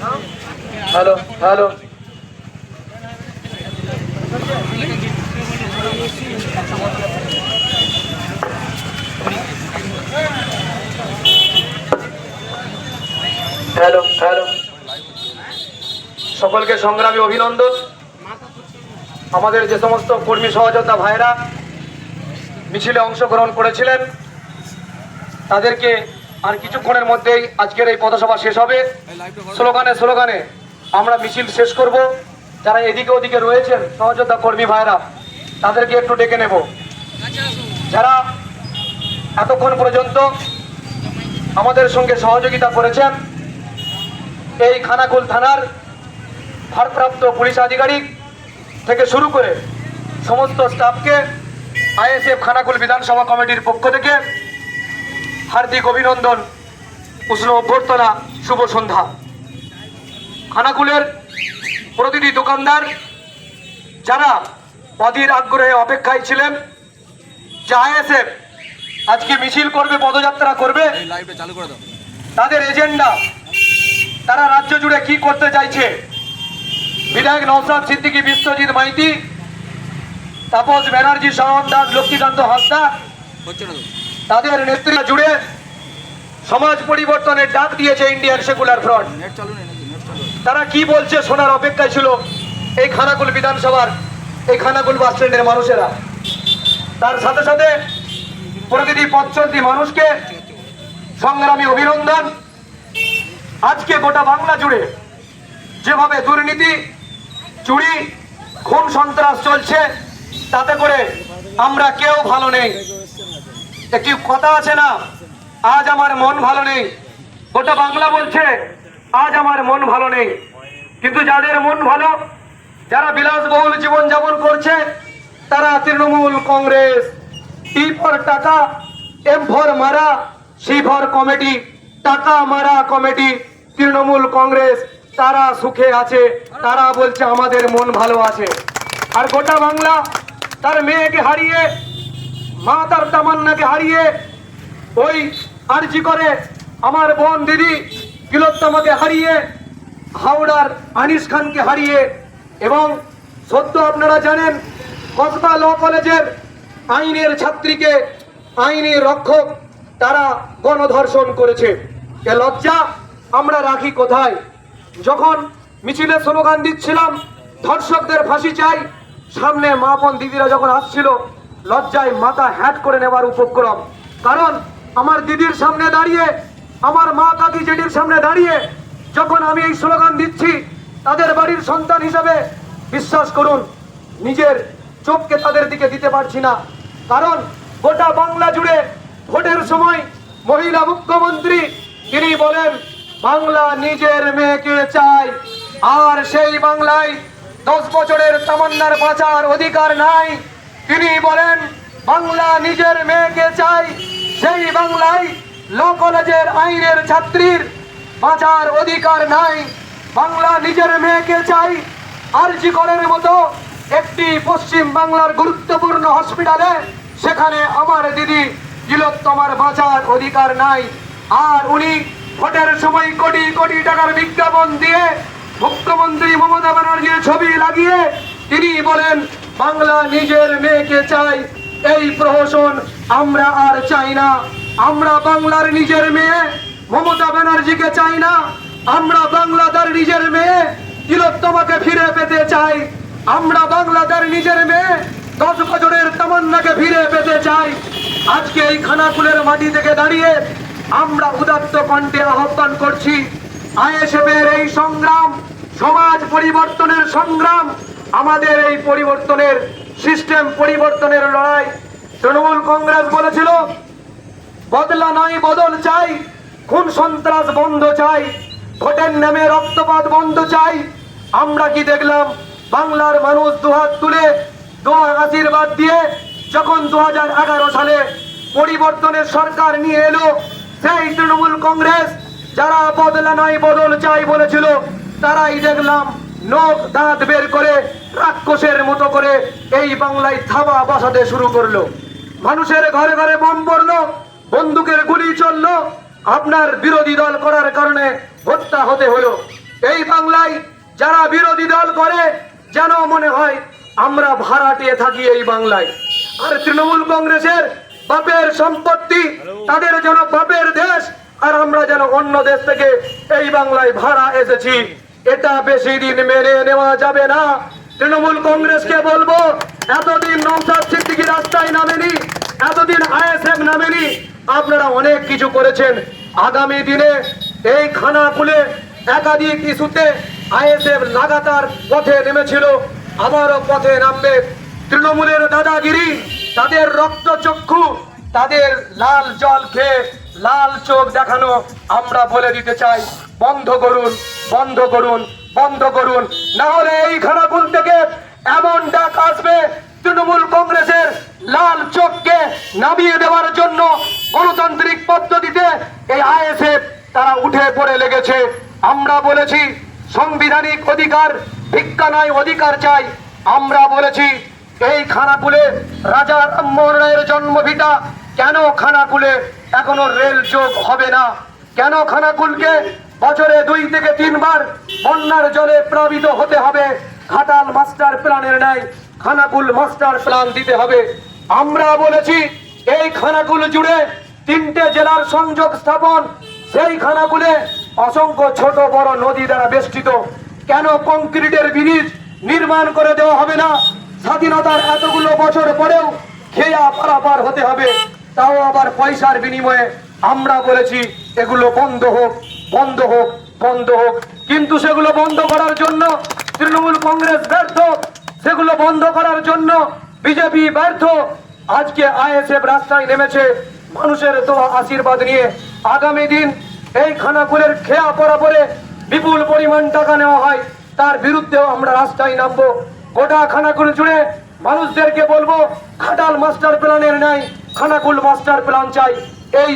Hello hello hello hello সকলকে সংগ্রামী অভিনন্দন। আমাদের যে সমস্ত কর্মী সহযোদ্ধা ভাইরা মিছিলে অংশগ্রহণ করেছিলেন তাদেরকে আর কিছুক্ষণের মধ্যেই আজকের এই পথসভা শেষ হবে। স্লোগানে স্লোগানে আমরা মিছিল শেষ করব। যারা এদিকে ওদিকে রয়েছেন সহযোদ্ধা কর্মী ভাইরা তাদেরকে একটু ডেকে নেব। যারা এতক্ষণ পর্যন্ত আমাদের সঙ্গে সহযোগিতা করেছেন এই খানাকুল থানার ভারপ্রাপ্ত পুলিশ আধিকারিক থেকে শুরু করে সমস্ত স্টাফকে আইএসএফ খানাকুল বিধানসভা কমিটির পক্ষ থেকে হার্দিক অভিনন্দন, উষ্ণ অভ্যর্থনা, শুভ সন্ধ্যা। খানাকুলের প্রতিটি দোকানদার যারা অধীর আগ্রহে অপেক্ষায় ছিলেন যে আইএসএফ আজকে মিছিল করবে, পদযাত্রা করবে, তাদের এজেন্ডা তারা রাজ্য জুড়ে কি করতে চাইছে, বিধায়ক নওশাদ সিদ্দিকী, বিশ্বজিৎ মাইতি, তাপস ব্যানার্জি, শাওন দাস, লক্ষ্মীকান্ত হাসদা, তাদের নেতৃত্ব জুড়ে সমাজ পরিবর্তনের ডাক দিয়েছে ইন্ডিয়ান সেকুলার ফ্রন্ট। তারা কি বলছে শোনার অপেক্ষায় ছিল এই খানাকুল বিধানসভার এই খানাকুল বাস স্ট্যান্ডের মানুষেরা। তার সাথে সাথে প্রতিটি পথচলতি মানুষকে সংগ্রামী অভিনন্দন। আজকে গোটা বাংলা জুড়ে যেভাবে দুর্নীতি, চুরি, খুন, সন্ত্রাস চলছে তাতে করে আমরা কেউ ভালো নেই। একটি কথা আছে না, আজ আমার মন ভালো নেই। গোটা বাংলা বলছে আজ আমার মন ভালো নেই। কিন্তু যাদের মন ভালো, যারা বিলাসবহুল জীবনযাপন করছে তারা তৃণমূল কংগ্রেস, টি ফর টাকা, এম ফর মারা, সি ফর কমিটি, টাকা মারা কমিটি, তৃণমূল কংগ্রেস, তারা সুখে আছে, তারা বলছে আমাদের মন ভালো আছে। আর গোটা বাংলা তার মেয়েকে হারিয়ে, মা তার তামান্নাকে হারিয়ে, ওই আরজি করে আমার বোন দিদি তিলোত্তমাকে হারিয়ে, হাওড়ার আনিস খানকে হারিয়ে, এবং সদ্য আপনারা জানেন কসবা ল কলেজের আইনের ছাত্রীকে আইনি রক্ষক তারা গণধর্ষণ করেছে। এ লজ্জা আমরা রাখি কোথায়? যখন মিছিলে স্লোগান দিচ্ছিলাম ধর্ষকদের ফাঁসি চাই, সামনে মা বোন দিদিরা যখন আসছিল লজ্জায় মাথা হ্যাট করে নেবার উপক্রম। কারণ আমার দিদির সামনে দাঁড়িয়ে, আমার মা কাকি জেঠির সামনে দাঁড়িয়ে যখন আমি এই স্লোগান দিচ্ছি, তাদের বাড়ির সন্তান হিসেবে বিশ্বাস করুন নিজের চোখকে তাদের দিকে দিতে পারছি না। কারণ গোটা বাংলা জুড়ে ভোটের সময় মহিলা মুখ্যমন্ত্রী তিনি বলেন বাংলা নিজের মেয়েকে চাই, আর সেই বাংলায় 10 বছরের তামান্নার বাঁচার অধিকার নাই। তিনি বলেন বাংলা নিজের মেয়েকে চাই, সেই বাংলায় ল কলেজের আইনের ছাত্রীর বাঁচার অধিকার নাই। বাংলা নিজের মেয়েকে চাই, আরজি করের মতো একটি পশ্চিম বাংলার গুরুত্বপূর্ণ হসপিটালে সেখানে আমার দিদি তিলোত্তমার বাঁচার অধিকার নাই। আর উনি ভোটের সময় কোটি কোটি টাকার বিজ্ঞাপন দিয়ে মুখ্যমন্ত্রী মমতা ব্যানার্জির ছবি লাগিয়ে তিনি বলেন বাংলা নিজের মেয়েকে চাই। এই প্রহসন আমরা আর চাই না। আমরা বাংলার নিজের মেয়ে মমতা ব্যানার্জিকে চাই না। আমরা বাংলাদেশ নিজের মেয়ে তিলোত্তমাকে ফিরে পেতে চাই। আমরা বাংলাদেশ নিজের মেয়ে 10 বছরের তামান্নাকে ফিরে পেতে চাই। আজকে এই খানাকুলের মাটি থেকে দাঁড়িয়ে আমরা উদাত্ত কণ্ঠে আহ্বান করছি, আইএসএফের এই সংগ্রাম সমাজ পরিবর্তনের সংগ্রাম, আমাদের এই পরিবর্তনের সিস্টেম পরিবর্তনের লড়াই। তৃণমূল কংগ্রেস বলেছিল বদলা নয় বদল চাই, খুন সন্ত্রাস বন্ধ চাই, ভোটের নামে রক্তপাত বন্ধ চাই। আমরা কি দেখলাম? বাংলার মানুষ দুহাত তুলে দোয়া আশীর্বাদ দিয়ে যখন 2011 সালে পরিবর্তনের সরকার নিয়ে এলো, সেই তৃণমূল কংগ্রেস যারা বদলা নয় বদল চাই বলেছিল তারাই দেখলাম নখ দাঁত বের করে রাক্ষসের মতো করে এই বাংলায় থাবা বসাতে শুরু করলো। মানুষের ঘরে ঘরে বোম পড়লো, বন্দুকের গুলি চললো, আপনার বিরোধী দল করার কারণে হত্যা হতে হলো। এই বাংলায় যারা বিরোধী দল করে যেন মনে হয় আমরা ভাড়াটিয়ে থাকি এই বাংলায়। আর তৃণমূল কংগ্রেসের বাপের সম্পত্তি, তাদের যেন বাপের দেশ, আর আমরা যেন অন্য দেশ থেকে এই বাংলায় ভাড়া এসেছি। এটা বেশি দিন মেনে নেওয়া যাবে না। তৃণমূল কংগ্রেসকে বলবো, এতদিন নওশাদ সিদ্দিকী রাস্তায় নামেনি, এতদিন আইএসএফ নামেনি, আপনারা অনেক কিছু করেছেন। আগামী দিনে এই খানাকুলে একাধিক ইস্যুতে আইএসএফ লাগাতার পথে নেমেছিল, আবারও পথে নামবে। তৃণমূলের দাদাগিরি, তাদের রক্তচক্ষু, তাদের লাল জল খেয়ে লাল চোখ দেখানো আমরা বলে দিতে চাই, বন্ধ করুন, বন্ধ করুন, বন্ধ করুন। না হলে এই খানাকুল থেকে এমন ডাক আসবে, তৃণমূল কংগ্রেসের লাল চোখকে নামিয়ে দেওয়ার জন্য গণতান্ত্রিক পদ্ধতিতে এই আইএসএফ তারা উঠে পড়ে লেগেছে। আমরা বলেছি সাংবিধানিক অধিকার, ভিক্ষা নয় অধিকার চাই। আমরা বলেছি এই খানাকুলে রাজা রামমোহন রায়ের জন্মভিটা, কেন খানাকুলে এখনো রেল যোগ হবে না? কেন খানাকুলকে বছরে 2 থেকে 3 বার বন্যার জলে প্লাবিত হতে হবে? ঘাটাল মাস্টার প্ল্যানের ন্যায় খানাকুল মাস্টার প্ল্যান দিতে হবে। আমরা বলেছি এই খানাকুল জুড়ে 3টে জেলার সংযোগ স্থাপন, সেই খানাকুলে অসংখ্য ছোট বড় নদী দ্বারা বেষ্টিত, কেন কংক্রিটের ব্রিজ নির্মাণ করে দেওয়া হবে না? স্বাধীনতার এতগুলো বছর পরেও খেয়া পারাপার হতে হবে, তাও আবার পয়সার বিনিময়ে। আমরা বলেছি এগুলো বন্ধ হোক, বন্ধ হোক, বন্ধ হোক। কিন্তু সেগুলো বন্ধ করার জন্য তৃণমূল কংগ্রেস ব্যর্থ, সেগুলো বন্ধ করার জন্য বিজেপি ব্যর্থ। আজকে আইএসএফ রাস্তায় নেমেছে মানুষের দোয়া আশীর্বাদ নিয়ে। আগামী দিন এই খানাকুলের খেয়া পরাপরে বিপুল পরিমাণ টাকা নেওয়া হয়, তার বিরুদ্ধেও আমরা রাস্তায় নামবো। গোটা খানাকুল জুড়ে মানুষদেরকে বলবো, ঘাটাল মাস্টার প্ল্যানের নাই খানাকুল মাস্টার প্ল্যান চাই। এই